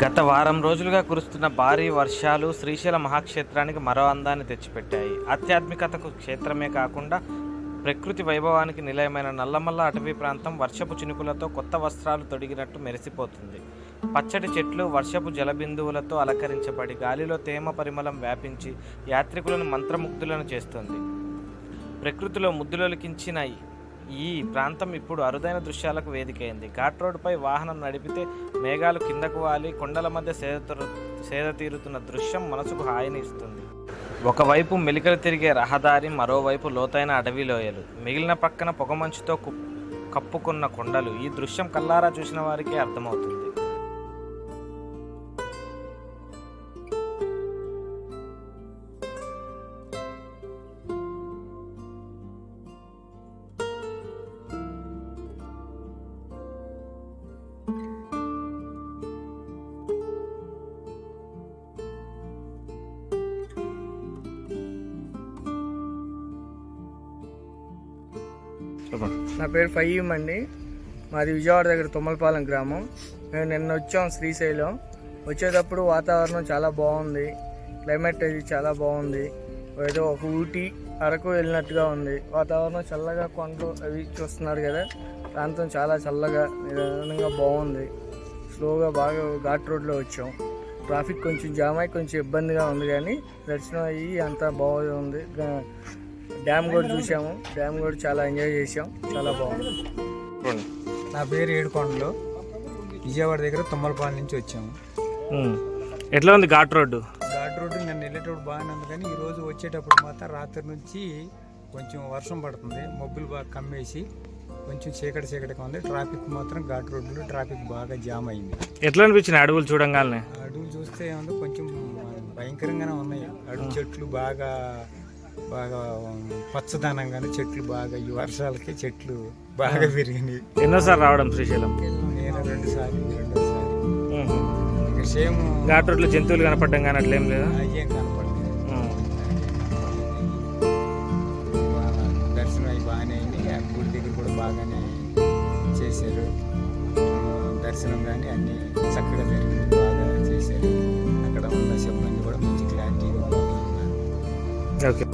గత వారం రోజులుగా కురుస్తున్న భారీ వర్షాలు శ్రీశైల మహాక్షేత్రానికి మరో అందాన్ని తెచ్చిపెట్టాయి. ఆధ్యాత్మికతకు క్షేత్రమే కాకుండా ప్రకృతి వైభవానికి నిలయమైన నల్లమల్ల అటవీ ప్రాంతం వర్షపు చినుకులతో కొత్త వస్త్రాలు తొడిగినట్టు మెరిసిపోతుంది. పచ్చటి చెట్లు వర్షపు జలబిందువులతో అలంకరించబడి గాలిలో తేమ పరిమళం వ్యాపించి యాత్రికులను మంత్రముగ్ధులను చేస్తుంది. ప్రకృతిలో ముద్దులొలికించిన ఈ ప్రాంతం ఇప్పుడు అరుదైన దృశ్యాలకు వేదికైంది. ఘాట్ రోడ్డుపై వాహనం నడిపితే మేఘాలు కిందకు వాలి కొండల మధ్య సేద తీరుతున్న దృశ్యం మనసుకు హాయిని ఇస్తుంది. ఒకవైపు మెలికలు తిరిగే రహదారి, మరోవైపు లోతైన అడవి లోయలు, మిగిలిన పక్కన పొగమంచుతో కప్పుకున్న కొండలు. ఈ దృశ్యం కల్లారా చూసిన వారికే అర్థమవుతుంది. నా పేరు ఫయీం అండి. మాది విజయవాడ దగ్గర తుమ్మలపాలెం గ్రామం. మేము నిన్న వచ్చాం శ్రీశైలం. వచ్చేటప్పుడు వాతావరణం చాలా బాగుంది, క్లైమేట్ అది చాలా బాగుంది. ఏదో ఒక ఊటీ, అరకు వెళ్ళినట్టుగా ఉంది. వాతావరణం చల్లగా, కొండలు అవి చూస్తున్నారు కదా, ప్రాంతం చాలా చల్లగా నిదానంగా బాగుంది. స్లోగా బాగా ఘాట్ రోడ్లో వచ్చాం. ట్రాఫిక్ కొంచెం జామ్ అయ్యి కొంచెం ఇబ్బందిగా ఉంది, కానీ దర్శనం అయ్యి అంతా బాగుంది. డ్యామ్ కూడా చూసాము, డ్యామ్ కూడా చాలా ఎంజాయ్ చేసాం, చాలా బాగుంది. నా పేరు ఏడుకొండలు, విజయవాడ దగ్గర తుమ్మలపాలెం నుంచి వచ్చాము. ఎట్లా ఉంది ఘాట్ రోడ్డు? ఘాట్ రోడ్డు నేను వెళ్ళేటప్పుడు బాగానే ఉంది, కానీ ఈరోజు వచ్చేటప్పుడు మాత్రం రాత్రి నుంచి కొంచెం వర్షం పడుతుంది. మబ్బులు బాగా కమ్మేసి కొంచెం చీకటిగా ఉంది. ట్రాఫిక్ మాత్రం ఘాట్ రోడ్డులో ట్రాఫిక్ బాగా జామ్ అయింది. ఎట్లా అనిపించింది అడవులు చూడంగానే? అడవులు చూస్తే ఏముంది, కొంచెం భయంకరంగానే ఉన్నాయి. అడవి చెట్లు బాగా పచ్చదనంగానే, చెట్లు బాగా ఈ వర్షాలకి చెట్లు బాగా పెరిగినాయి. ఎన్నోసారి రావడం శ్రీశైలం? నేను రెండోసారి. ఇక సేమ్ ఘాట్ రోడ్లో జంతువులు కనపడడం కానీ అట్లా ఏం లేదా? అయ్యేం కనపడలేదు. దర్శనం అవి బాగానే అయింది. ఆ గుడి దగ్గర కూడా బాగానే చేశారు. దర్శనం కానీ అన్నీ చక్కగా జరిగింది, బాగా చేశారు. అక్కడ ఉన్న సిబ్బంది కూడా మంచి క్లారిటీగా బాగున్నారు. ఓకే.